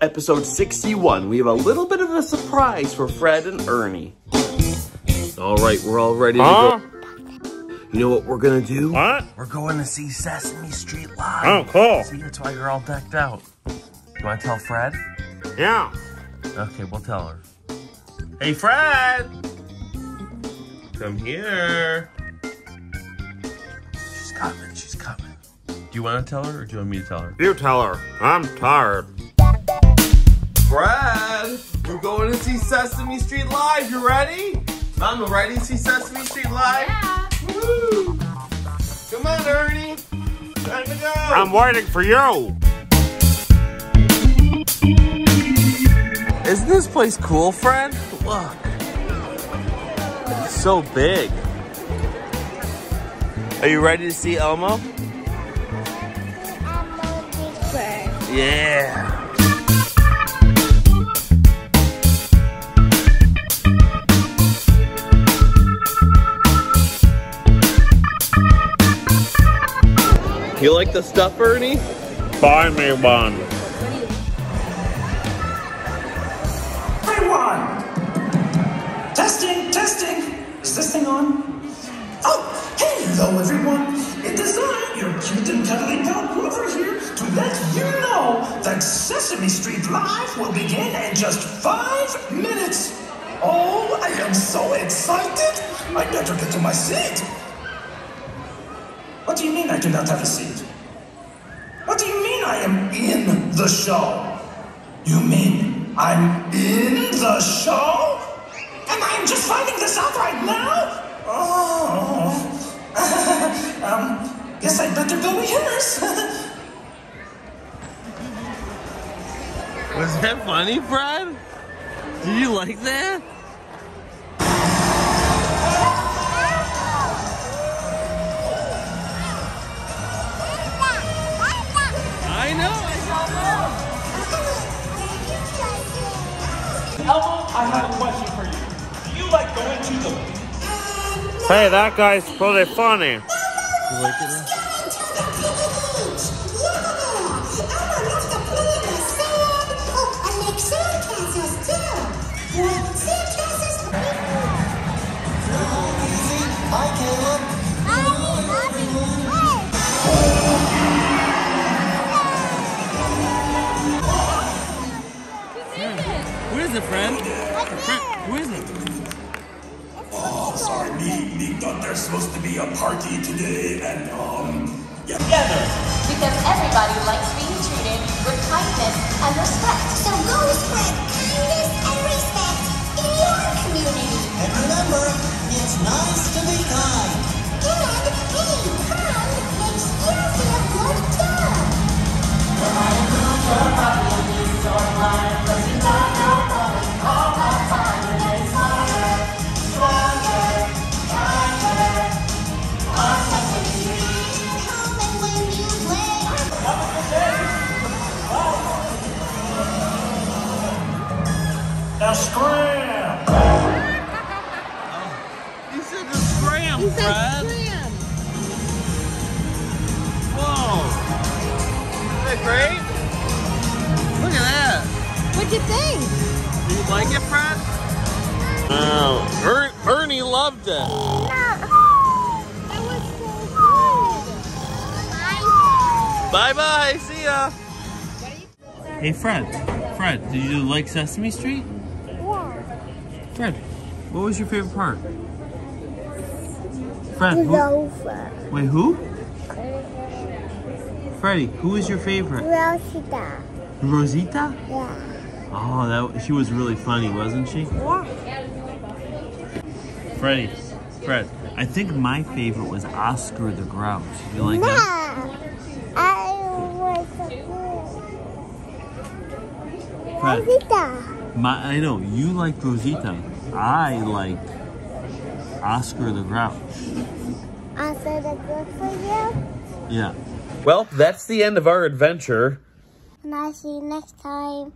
episode 61. We have a little bit of a surprise for Fred and Ernie. All right, we're all ready to go. You know what we're gonna do? What? We're going to see Sesame Street live. Oh, cool. See, that's why you're all decked out. You wanna tell Fred? Yeah. Okay, we'll tell her. Hey, Fred! Come here. She's coming, she's coming. Do you want to tell her or do you want me to tell her? You tell her. I'm tired. Fred! We're going to see Sesame Street live. You ready? Mama, ready to see Sesame Street live? Yeah. Woo! Come on, Ernie. Time to go. I'm waiting for you. Isn't this place cool, Fred? Look. It's so big. Are you ready to see Elmo? Elmo Big Bird. Yeah. You like the stuff, Ernie? Buy me one. Testing, testing. Is this thing on? Oh, hello everyone. It is I, your cute and cuddly pal Grover here, to let you know that Sesame Street Live will begin in just 5 minutes. Oh, I am so excited. I better get to my seat. What do you mean I do not have a seat? What do you mean I am in the show? You mean I'm in the show? And I'm just finding this out right now? Oh. Guess I'd better go rehearse. Was that funny, Fred? Did you like that? I know, Elmo, I have a question for you. Do you like going to the... Hey, that guy's pretty funny. You like it? Who is it, friend? Who is it? Oh, sorry, me thought there's supposed to be a party today, and, yeah. Together. Because everybody likes being treated with kindness and respect. So go spread kindness and respect in your community. And remember, it's nice to be kind. And being kind makes you feel good too. No matter who your body is or life, but you don't know all that time and then smarter, stronger, kinder, on Sesame Street. Home and when you play. Have a good day. Bye. Now scram. He said to scram, Fred. Whoa. Isn't that great? Look at that. What'd you think? Do you like it, Fred? Oh, Ernie loved it. That was so good. Bye-bye. See ya. Hey, Fred. Fred, did you like Sesame Street? Yeah. Fred, what was your favorite part? Fred, who? Rover. Wait, who? Freddie, who is your favorite? Rosita. Rosita? Yeah. Oh, she was really funny, wasn't she? Yeah. Fred, I think my favorite was Oscar the Grouch. You like No. him? I was so good. Fred, Rosita. I know, you like Rosita. I like Oscar the Grouch. I said a good for you. Yeah. Well, that's the end of our adventure. And I'll see you next time.